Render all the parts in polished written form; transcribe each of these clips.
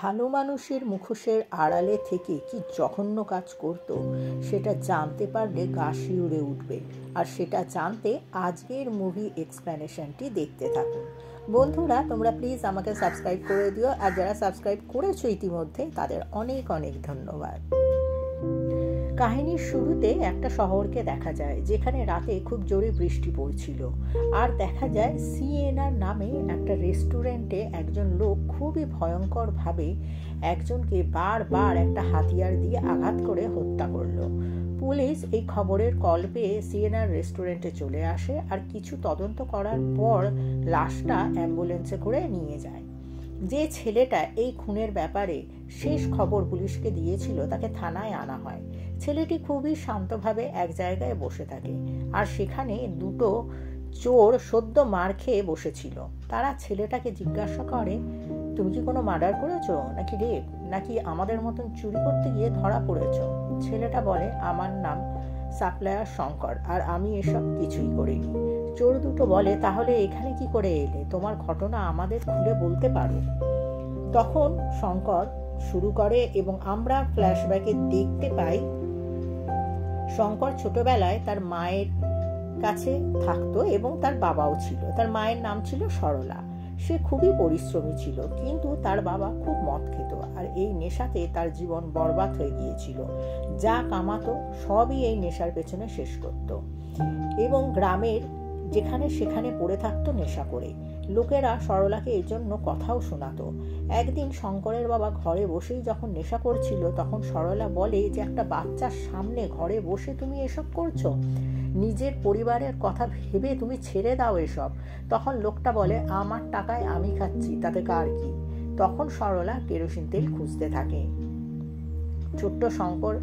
ভালো মানুষের মুখোশের আড়ালে থেকে কি জঘন্য কাজ করত সেটা জানতে পারলে গা শিউরে উঠবে। আর সেটা জানতে আজকের মুভি এক্সপ্লেনেশনটি দেখতে থাকুন। বন্ধুরা, তোমরা প্লিজ আমাকে সাবস্ক্রাইব করে দিও, আর যারা সাবস্ক্রাইব করেছো ইতিমধ্যে তাদের অনেক অনেক ধন্যবাদ। কাহিনীর শুরুতে একটা শহরকে দেখা যায় যেখানে রাতে খুব জোরে বৃষ্টি পড়ছিল, আর দেখা যায় সিয়েনার নামে একটা রেস্টুরেন্টে একজন লোক খুবই ভয়ঙ্করভাবে একজনকে বারবার একটা হাতিয়ার দিয়ে আঘাত করে হত্যা করলো। পুলিশ এই খবরের কল পেয়ে সিয়েনার রেস্টুরেন্টে চলে আসে, আর কিছু তদন্ত করার পর লাশটা অ্যাম্বুলেন্সে করে নিয়ে যায়। যে ছেলেটা এই খুনের ব্যাপারে শেষ খবর পুলিশকে দিয়েছিল তাকে থানায় আনা হয়। ছেলেটি খুবই শান্তভাবে এক জায়গায় বসে থাকে, আর সেখানে দুটো চোর সদ্য মার খেয়ে বসেছিল। তারা ছেলেটাকে জিজ্ঞাসা করে, তুমি কি কোনো মার্ডার করেছো, নাকি রেপ, নাকি আমাদের মতন চুরি করতে গিয়ে ধরা পড়েছো? ছেলেটা বলে, আমার নাম সাপ্লায়ার শঙ্কর, আর আমি এসব কিছুই করিনি। চোর দুটো বলে, তাহলে এখানে কি করে এলে? তোমার ঘটনা আমাদের খুলে বলতে পারো? তখন শঙ্কর শুরু করে, এবং আমরা ফ্ল্যাশব্যাকে দেখতে পাই শঙ্কর ছোটবেলায় তার মায়ের কাছে থাকতো এবং তার বাবাও ছিল। তার মায়ের নাম ছিল সরলা। সে খুবই পরিশ্রমী ছিল, কিন্তু তার বাবা খুব মদ খেত, আর এই নেশাতে তার জীবন বরবাদ হয়ে গিয়েছিল। যা কামাতো সবই এই নেশার পেছনে শেষ করত, এবং গ্রামের যেখানে সেখানে পড়ে থাকতো নেশা করে। লোকেরা সরলাকে এই জন্য কথাও শোনাতো। একদিন শঙ্করের বাবা ঘরে বসেই যখন নেশা করছিল, তখন সরলা বলে যে একটা বাচ্চার সামনে ঘরে বসে তুমি এসব করছো, নিজের পরিবারের কথা ভেবে তুমি ছেড়ে দাও এসব। তখন লোকটা বলে, আমার টাকায় আমি খাচ্ছি, তাতে কার কি? তখন সরলা কেরোসিন তেল খুঁজতে থাকে। ছোট্ট শঙ্কর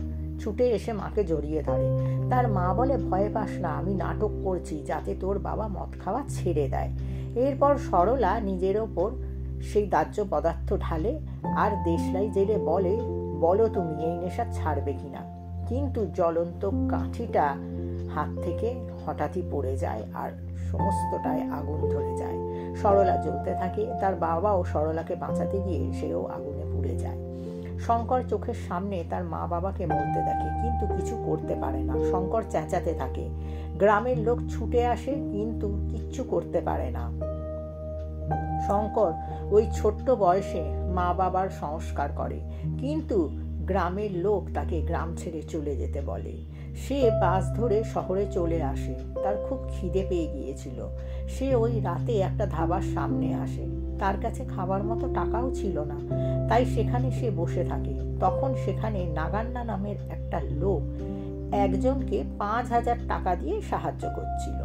ছুটে এসে মাকে জড়িয়ে ধরে। তার মা বলে, ভয় পাস না, আমি নাটক করছি যাতে তোর বাবা মদ খাওয়া ছেড়ে দেয়। এরপর সরলা নিজের ওপর সেই দাহ্য পদার্থ ঢালে, আর দেশলাই জেলে বলে, বলো তুমি এই নেশা ছাড়বে কিনা? কিন্তু জ্বলন্ত কাঠিটা হাত থেকে হঠাৎই পড়ে যায়, আর সমস্তটায় আগুন ধরে যায়। সরলা জ্বলতে থাকে। তার বাবাও সরলাকে বাঁচাতে গিয়ে সেও আগুনে পুড়ে যায়। শঙ্কর চোখের সামনে তার মা বাবাকে মরতে দেখে, কিন্তু কিছু করতে পারে না। শঙ্কর চেঁচাতে থাকে। গ্রামের লোক ছুটে আসে, কিন্তু কিচ্ছু করতে পারে না। শঙ্কর ওই ছোট্ট বয়সে মা বাবার সংস্কার করে, কিন্তু গ্রামের লোক তাকে গ্রাম ছেড়ে চলে যেতে বলে। সে বাস ধরে শহরে চলে আসে। তার খুব খিদে পেয়ে গিয়েছিল। সে ওই রাতে একটা ধাবার সামনে আসে। তার কাছে খাবার মতো টাকাও ছিল না, তাই সেখানে সে বসে থাকে। তখন সেখানে নাগান্না নামের একটা লোক একজনকে 5,000 টাকা দিয়ে সাহায্য করছিল।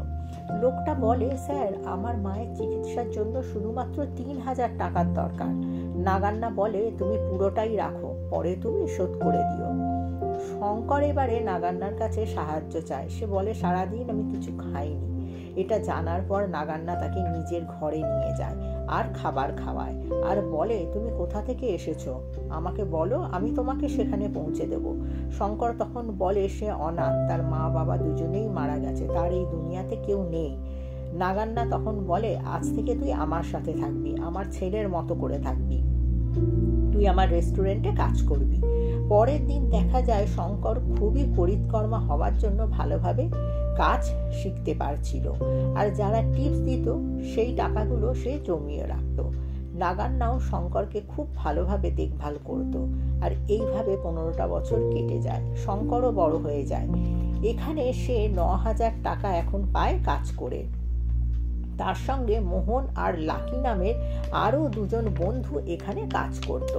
লোকটা বলে, স্যার, আমার মায়ের চিকিৎসার জন্য শুধুমাত্র 3,000 টাকার দরকার। নাগান্না বলে, তুমি পুরোটাই রাখো, পরে তুমি শোধ করে দিও। শঙ্কর এবারে নাগান্নার কাছে সাহায্য চায়। সে বলে, সারাদিন আমি কিছু খাইনি। এটা জানার পর নাগান্না তাকে নিজের ঘরে নিয়ে যায় আর খাবার খাওয়ায়, আর বলে, তুমি কোথা থেকে এসেছো আমাকে বলো, আমি তোমাকে সেখানে পৌঁছে দেব। শঙ্কর তখন বলে সে অনাথ, তার মা বাবা দুজনেই মারা গেছে, তার এই দুনিয়াতে কেউ নেই। নাগান্না তখন বলে, আজ থেকে তুই আমার সাথে থাকবি, আমার ছেলের মতো করে থাকবি, তুই আমার রেস্টুরেন্টে কাজ করবি। পরের দিন দেখা যায় শঙ্কর খুবই পরিকর্মা হওয়ার জন্য ভালোভাবে কাজ শিখতে পারছিল, আর যারা টিপস দিত সেই টাকাগুলো সে জমিয়ে রাখত। নাগান্নাও শঙ্করকে খুব ভালোভাবে দেখভাল করত, আর এইভাবে 15টা বছর কেটে যায়। শঙ্করও বড় হয়ে যায়। এখানে সে 9,000 টাকা এখন পায় কাজ করে। তার সঙ্গে মোহন আর লাকি নামের আরো দুজন বন্ধু এখানে কাজ করত।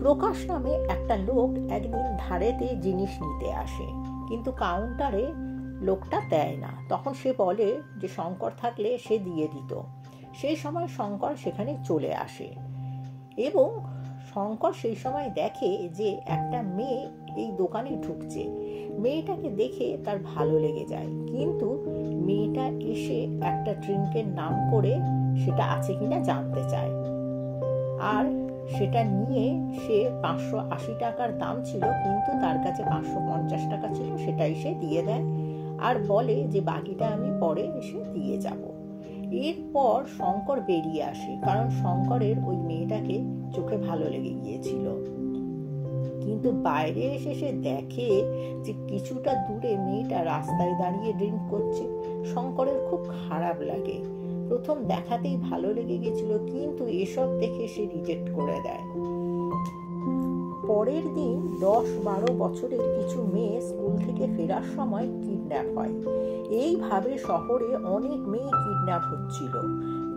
প্রকাশ নামে একটা লোক একদিন ধারেতে জিনিস নিতে আসে, কিন্তু কাউন্টারে লোকটা দেয় না। তখন সে বলে যে শঙ্কর থাকলে সে দিয়ে দিত। সেই সময় শঙ্কর সেখানে চলে আসে, এবং শঙ্কর সেই সময় দেখে যে একটা মেয়ে এই দোকানে ঢুকছে। মেয়েটাকে দেখে তার ভালো লেগে যায়, কিন্তু মেয়েটা এসে একটা ড্রিঙ্কের নাম করে সেটা আছে কিনা জানতে চায়, আর সেটা নিয়ে সে 580 টাকার দাম ছিল, কিন্তু তার কাছে 550 টাকা ছিল, সেটাই সে দিয়ে দেয়, আর বলে যে বাকিটা আমি পরে এসে দিয়ে যাব। এরপর শঙ্কর বেরিয়ে আসে, কারণ শঙ্করের ওই মেয়েটাকে চোখে ভালো লেগে গিয়েছিল। কিন্তু বাইরে এসে সে দেখে যে কিছুটা দূরে মেয়েটা রাস্তায় দাঁড়িয়ে ড্রিঙ্ক করছে। শঙ্করের খুব খারাপ লাগে। প্রথম দেখাতেই ভালো লেগে গেছিল, কিন্তু এসব দেখে সে রিজেক্ট করে দেয়। পরের দিন 10-12 বছরের কিছু মেয়ে স্কুল থেকে ফেরার সময় কিডন্যাপ হয়। এইভাবে শহরে অনেক মেয়ে কিডন্যাপ হচ্ছিল।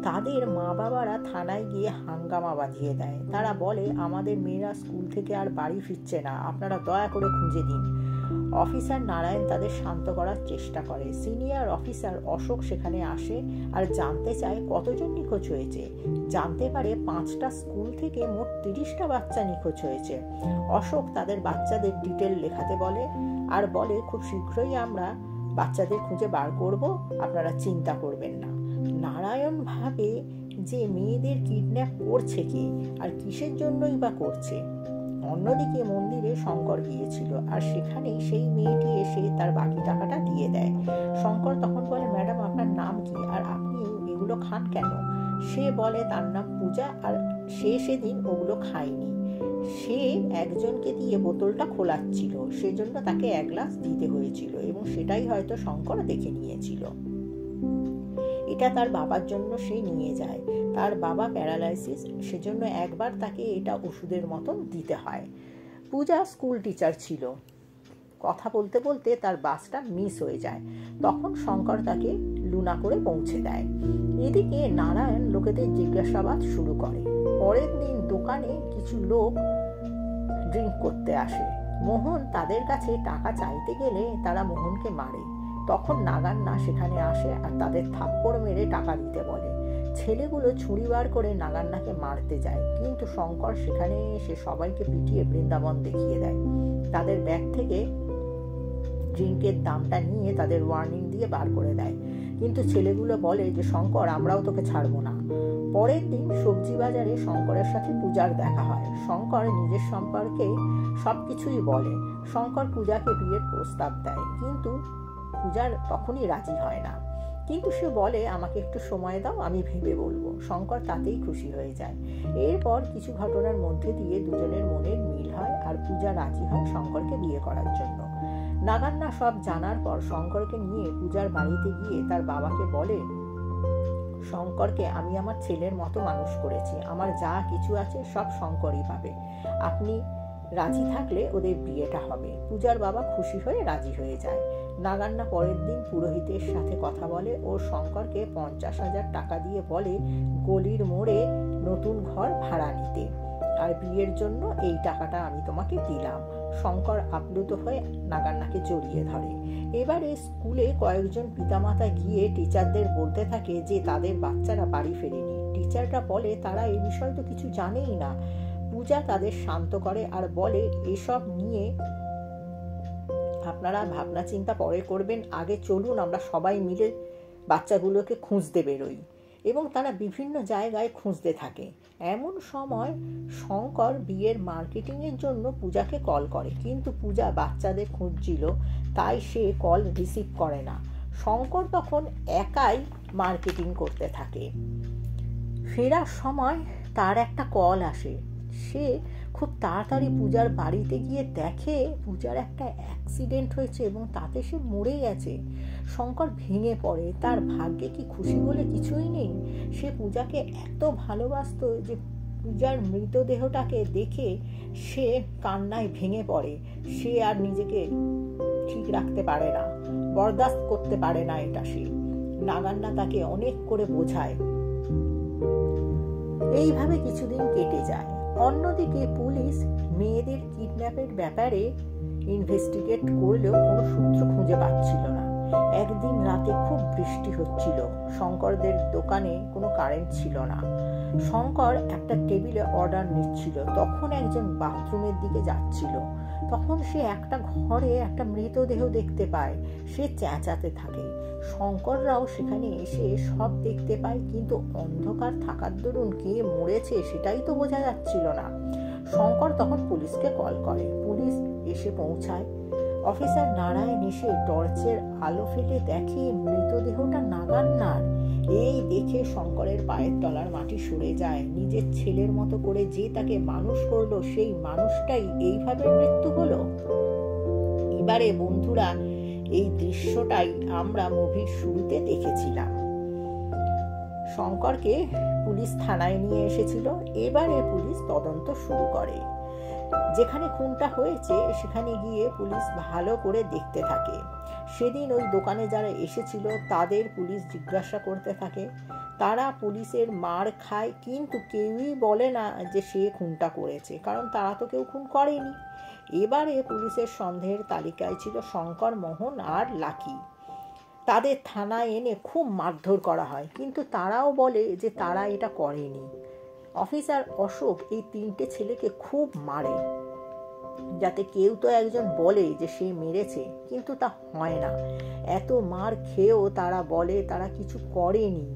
তাদের মা বাবারা থানায় গিয়ে হাঙ্গামা বাঁধিয়ে দেয়। তারা বলে, আমাদের মেয়েরা স্কুল থেকে আর বাড়ি ফিরছে না, আপনারা দয়া করে খুঁজে দিন। অফিসার নারায়ণ তাদের শান্ত করার চেষ্টা করে। সিনিয়র অফিসার অশোক সেখানে আসে আর জানতে চায় কতজন নিখোঁজ হয়েছে। জানতে পারে 5টা স্কুল থেকে মোট 30টা বাচ্চা নিখোঁজ হয়েছে। অশোক তাদের বাচ্চাদের ডিটেল লেখাতে বলে আর বলে, খুব শীঘ্রই আমরা বাচ্চাদের খুঁজে বার করব, আপনারা চিন্তা করবেন না। নারায়ণ ভাবে যে মেয়েদের কিডন্যাপ করছে কে আর কিসের জন্যই বা করছে। অন্যদিকে মন্দিরে শঙ্কর গিয়েছিল আর সেখানেই সেই মেয়েটি এসে তার বাকি টাকাটা দিয়ে দেয়। শঙ্কর তখন বলে, ম্যাডাম আপনার নাম কি আর আপনি এগুলো খান কেন? সে বলে তার নাম পূজা আর সে সেদিন ওগুলো খায়নি। সে একজনকে দিয়ে বোতলটা খোলাচ্ছিল, সেজন্য তাকে 1 গ্লাস দিতে হয়েছিল এবং সেটাই হয়তো শঙ্কর দেখে নিয়েছিল। এটা তার বাবার জন্য সে নিয়ে যায়। তার বাবা প্যারালাইসিস, সেজন্য একবার তাকে এটা ওষুধের মতন দিতে হয়। পূজা স্কুল টিচার ছিল। কথা বলতে বলতে তার বাসটা মিস হয়ে যায়। তখন শঙ্কর তাকে লুনা করে পৌঁছে দেয়। এদিকে নারায়ণ লোকেদের জিজ্ঞাসাবাদ শুরু করে। পরের দিন দোকানে কিছু লোক ড্রিঙ্ক করতে আসে। মোহন তাদের কাছে টাকা চাইতে গেলে তারা মোহনকে মারে। তখন নাগান্না সেখানে আসে আর তাদের থাপ্পড় মেরে টাকা দিতে বলে। ছেলেগুলো ছুরি বার করে নাগান্নাকে মারতে যায়, কিন্তু শঙ্কর সেখানে এসে সবাইকে পিটিয়ে বৃন্দাবন দেখিয়ে দেয়। তাদের ব্যাগ থেকে ড্রিঙ্কের দামটা নিয়ে তাদের ওয়ার্নিং দিয়ে বার করে দেয়, কিন্তু ছেলেগুলো বলে যে শঙ্কর, আমরাও তোকে ছাড়বো না। পরের দিন সবজি বাজারে শঙ্করের সাথে পূজার দেখা হয়। শঙ্কর নিজের সম্পর্কে সবকিছুই বলে। শঙ্কর পূজাকে বিয়ের প্রস্তাব দেয়, কিন্তু পূজার তখনই রাজি হয় না। কিন্তু সে বলে, আমাকে একটু সময় দাও, আমি ভেবে বলবো। শঙ্কর তাতেই খুশি হয়ে যায়। এরপর কিছু ঘটনার মধ্যে দিয়ে দুজনের মনের মিল হয় আর পূজা রাজি হয় শঙ্করকে বিয়ে করার জন্য। নাগান্না সব জানার পর শঙ্করকে নিয়ে পূজার বাড়িতে গিয়ে তার বাবাকে বলে, শঙ্করকে আমি আমার ছেলের মতো মানুষ করেছি, আমার যা কিছু আছে সব শঙ্করই পাবে, আপনি রাজি থাকলে ওদের বিয়েটা হবে। পূজার বাবা খুশি হয়ে রাজি হয়ে যায়। নাগান্না পরের দিন পুরোহিতের সাথে কথা বলে ও শঙ্করকে 50,000 টাকা দিয়ে বলে গলির মোড়ে নতুন ঘর ভাড়া নিতে, আর বিয়ের জন্য এই টাকাটা আমি তোমাকে দিলাম। শঙ্কর আপ্লুত হয়ে নাগান্নাকে জড়িয়ে ধরে। এবারে স্কুলে কয়েকজন পিতামাতা গিয়ে টিচারদের বলতে থাকে যে তাদের বাচ্চারা বাড়ি ফেরেনি। টিচাররা বলে তারা এই বিষয়ে তো কিছু জানেই না। পূজা তাদের শান্ত করে আর বলে, এসব নিয়ে আপনারা ভাবনা চিন্তা পরে করবেন, আগে চলুন আমরা সবাই মিলে বাচ্চাগুলোকে খুঁজতে বেরোই। এবং তারা বিভিন্ন জায়গায় খুঁজতে থাকে। এমন সময় শঙ্কর বিয়ের মার্কেটিংয়ের জন্য পূজাকে কল করে, কিন্তু পূজা বাচ্চাদের খুঁজছিল, তাই সে কল রিসিভ করে না। শঙ্কর তখন একাই মার্কেটিং করতে থাকে। ফেরার সময় তার একটা কল আসে। সে খুব তাড়াতাড়ি পূজার বাড়িতে গিয়ে দেখে পূজার একটা অ্যাক্সিডেন্ট হয়েছে এবং তাতে সে মরে গেছে। শঙ্কর ভেঙে পড়ে। তার ভাগ্যে কি খুশি বলে কিছুই নেই। সে পূজাকে এত ভালোবাসতো যে পূজার মৃতদেহটাকে দেখে সে কান্নায় ভেঙে পড়ে। সে আর নিজেকে ঠিক রাখতে পারে না, বরদাস্ত করতে পারে না এটা সে। নাগান্না তাকে অনেক করে বোঝায়। এইভাবে কিছুদিন কেটে যায়। অন্যদিকে পুলিশ মেয়েদের কিডন্যাপের ব্যাপারে ইনভেস্টিগেট করলেও কোনো সূত্র খুঁজে পাচ্ছিল না। একদিন রাতে খুব বৃষ্টি হচ্ছিল। শঙ্করদের দোকানে কোনো কারেন্ট ছিল না। শঙ্কর একটা টেবিলে অর্ডার নিচ্ছিল, তখন একজন বাথরুমের দিকে যাচ্ছিল। তখন সে একটা ঘরে একটা মৃতদেহ দেখতে পায়। সে চেঁচাতে থাকে। শঙ্কররাও সেখানে এসে সব দেখতে পায়, কিন্তু অন্ধকার থাকার দরুন কে মরেছে সেটাই তো বোঝা যাচ্ছিল না। শঙ্কর তখন পুলিশকে কল করে। পুলিশ এসে পৌঁছায়। অফিসার নারায়ণ এসে টর্চের আলো ফেলে দেখে মৃতদেহটা নাগান্নার। এই দেখে শঙ্করের পায়ের তলার মাটি সরে যায়। নিজের ছেলের মতো করে যে তাকে মানুষ করলো, সেই মানুষটাই এইভাবে মৃত্যু হলো। এবারে বন্ধুরা, এই দৃশ্যটাই আমরা মুভির শুরুতে দেখেছিলাম। শঙ্করকে পুলিশ থানায় নিয়ে এসেছিল। এবারে পুলিশ তদন্ত শুরু করে। যেখানে খুনটা হয়েছে সেখানে গিয়ে পুলিশ ভালো করে দেখতে থাকে। সেদিন ওই দোকানে যারা এসেছিল তাদের পুলিশ জিজ্ঞাসা করতে থাকে। তারা পুলিশের মার খায়, কিন্তু কেউই বলে না যে সে খুনটা করেছে, কারণ তারা তো কেউ খুন করেনি। এবারে পুলিশের সন্দেহের তালিকায় ছিল শঙ্কর, মোহন আর লাকি। তাদের থানায় এনে খুব মারধর করা হয়, কিন্তু তারাও বলে যে তারা এটা করেনি। অফিসার অশোক এই 3টে ছেলেকে খুব মারে, যাতে কেউ তো একজন বলে যে সে মেরেছে, কিন্তু তা হয় না। এত মার খেয়েও তারা বলে তারা কিছু করেনি।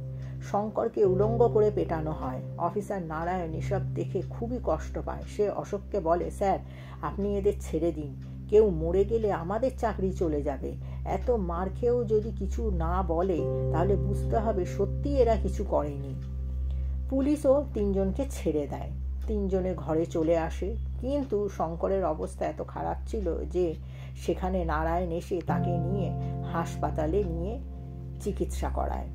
শঙ্করকে উলঙ্গ করে পেটানো হয়। অফিসার নারায়ণ এসব দেখে খুবই কষ্ট পায়। সে অশোককে বলে, স্যার, আপনি এদের ছেড়ে দিন। কেউ মরে গেলে আমাদের চাকরি চলে যাবে। এত মার খেয়েও যদি কিছু না বলে তাহলে বুঝতে হবে সত্যি এরা কিছু করেনি। পুলিশও 3জনকে ছেড়ে দেয়। 3জনে ঘরে চলে আসে, কিন্তু শঙ্করের অবস্থা এত খারাপ ছিল যে সেখানে নারায়ণ এসে তাকে নিয়ে হাসপাতালে নিয়ে চিকিৎসা করায়।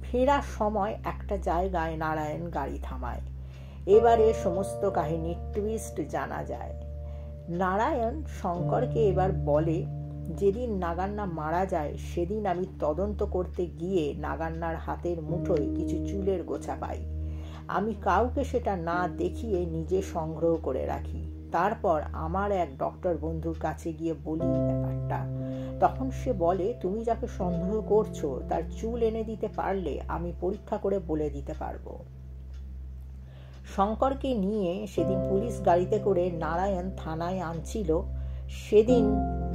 ফেরার সময় একটা জায়গায় নারায়ণ গাড়ি থামায়। এবারে সমস্ত কাহিনীর টুইস্ট জানা যায়। নারায়ণ শঙ্করকে এবার বলে, যেদিন নাগান্না মারা যায় সেদিন আমি তদন্ত করতে গিয়ে নাগান্নার হাতের মুঠোয় কিছু চুলের গোছা পাই। আমি কাউকে সেটা না দেখিয়ে নিজে সংগ্রহ করে রাখি। তারপর আমার এক ডক্টর বন্ধুর কাছে গিয়ে বলি ব্যাপারটা। তখন সে বলে, তুমি যাকে সন্দেহ করছো তার চুল এনে দিতে পারলে আমি পরীক্ষা করে বলে দিতে পারবো। শঙ্করকে নিয়ে সেদিন পুলিশ গাড়িতে করে নারায়ণ থানায় আনছিল। সেদিন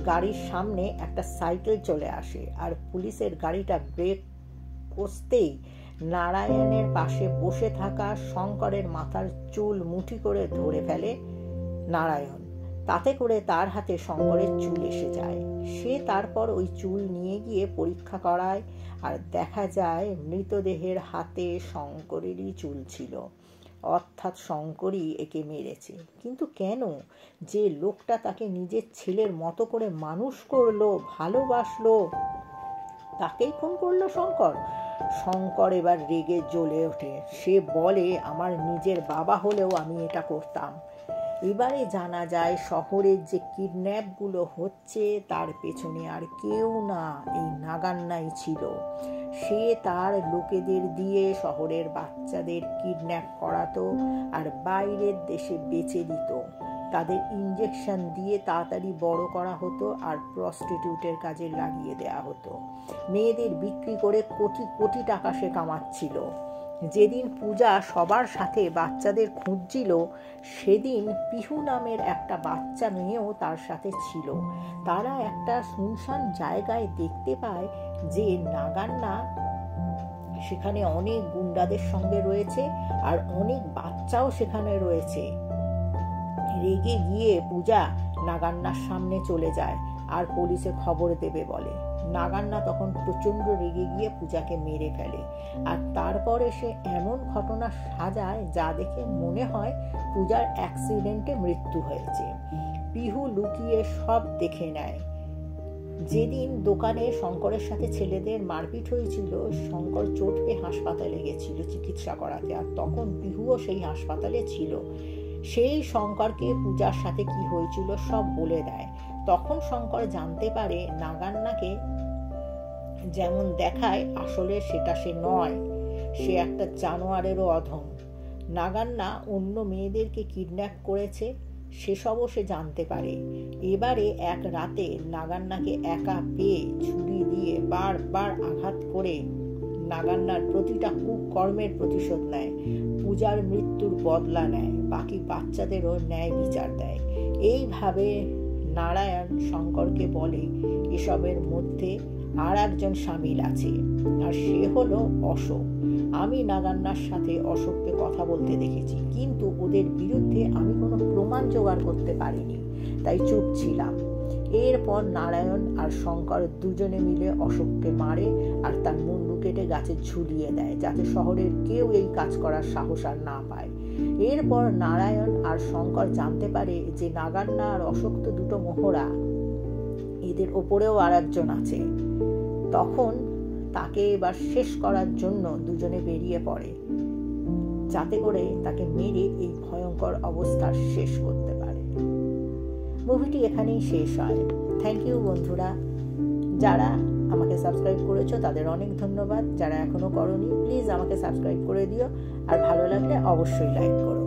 গাড়ির সামনে একটা সাইকেল চলে আসে, আর পুলিশের গাড়িটা ব্রেক কষতেই নারায়ণের পাশে বসে থাকা শঙ্করের মাথার চুল মুঠি করে ধরে ফেলে নারায়ণ। তাতে করে তার হাতে শঙ্করের চুল এসে যায়। সে তারপর ওই চুল নিয়ে গিয়ে পরীক্ষা করায়, আর দেখা যায় মৃতদেহের হাতে শঙ্করেরই চুল ছিল, অর্থাৎ শঙ্করই একে মেরেছে। কিন্তু কেন? যে লোকটা তাকে নিজের ছেলের মতো করে মানুষ করলো, ভালোবাসলো, তাকেই খুন করলো শঙ্কর। শঙ্কর এবার রেগে জ্বলে ওঠে। সে বলে, আমার নিজের বাবা হলেও আমি এটা করতাম। এবারে জানা যায় শহরের যে কিডন্যাপগুলো হচ্ছে তার পেছনে আর কেউ না, এই নাগান্নাই ছিল। সে তার লোকেদের দিয়ে শহরের বাচ্চাদের কিডন্যাপ করাতো আর বাইরের দেশে বেচে দিত। তাদের ইঞ্জেকশন দিয়ে তাড়াতাড়ি বড় করা হতো আর প্রস্টিটিউটের কাজে লাগিয়ে দেয়া হতো। মেয়েদের বিক্রি করে কোটি কোটি টাকা সে কামাচ্ছিল। যেদিন পূজা সবার সাথে বাচ্চাদের খুঁজছিল, সেদিন পিহু নামের একটা বাচ্চা মেয়েও তার সাথে ছিল। তারা একটা শুনশান জায়গায় দেখতে পায় যে নাগান্না সেখানে অনেক গুন্ডাদের সঙ্গে রয়েছে আর অনেক বাচ্চাও সেখানে রয়েছে। রেগে গিয়ে পূজা নাগান্নার সামনে চলে যায় আর পুলিশে খবর দেবে বলে। নাগান্না তখন প্রচন্ড রেগে গিয়ে পূজাকে মেরে ফেলে, আর তারপরে সে এমন ঘটনা সাজায় যা দেখে মনে হয় পূজার অ্যাক্সিডেন্টে মৃত্যু হয়েছে। পিহু লুকিয়ে সব দেখে নেয়। যেদিন দোকানে শঙ্করের সাথে ছেলেদের মারপিট হয়েছিল, শঙ্কর চোট পেয়ে হাসপাতালে গেছিল চিকিৎসা করাতে, আর তখন পিহুও সেই হাসপাতালে ছিল। সেই শঙ্করকে পূজার সাথে কি হয়েছিল সব বলে দেয়। তখন শঙ্কর জানতে পারে নাগান্নাকে যেমন দেখায় আসলে সেটা সে নয়, সে একটা জানোয়ারেরও অধম। নাগান্না অন্য মেয়েদেরকে কিডন্যাপ করেছে, সেসবও সে জানতে পারে। এবারে এক রাতে নাগান্নাকে একা পেয়ে ছুরি দিয়ে বারবার আঘাত করে নাগান্নার প্রতিটা কুকর্মের প্রতিশোধ নেয়। পূজার মৃত্যুর বদলা নেয়, বাকি বাচ্চাদেরও ন্যায় বিচার দেয়। এইভাবে নারায়ণ শঙ্করকে বলে এসবের মধ্যে আর একজন সামিল আছে, আর সে হলো অশোক। আমি নাগান্নার সাথে অশোককে কথা বলতে দেখেছি, কিন্তু ওদের বিরুদ্ধে আমি কোনো প্রমাণ জোগাড় করতে পারিনি, তাই চুপ ছিলাম। এরপর নারায়ণ আর শঙ্কর দুজনে মিলে অশোককে মারে আর তার মুন্ডু কেটে গাছে ঝুলিয়ে দেয়, যাতে শহরের কেউ এই কাজ করার সাহস আর না পায়। এরপর নারায়ণ আর শঙ্কর জানতে পারে যে নাগান্না আর অশোক তো দুটো মোহরা, এদের ওপরেও আর একজন আছে। তখন তাকে এবার শেষ করার জন্য দুজনে বেরিয়ে পড়ে, যাতে করে তাকে মেরে এই ভয়ঙ্কর অবস্থা শেষ করতে পারে। মুভিটি এখানেই শেষ হয়। থ্যাংক ইউ বন্ধুরা। যারা আমাকে সাবস্ক্রাইব করেছো তাদের অনেক ধন্যবাদ। যারা এখনো করোনি প্লিজ আমাকে সাবস্ক্রাইব করে দিও, আর ভালো লাগলে অবশ্যই লাইক করো।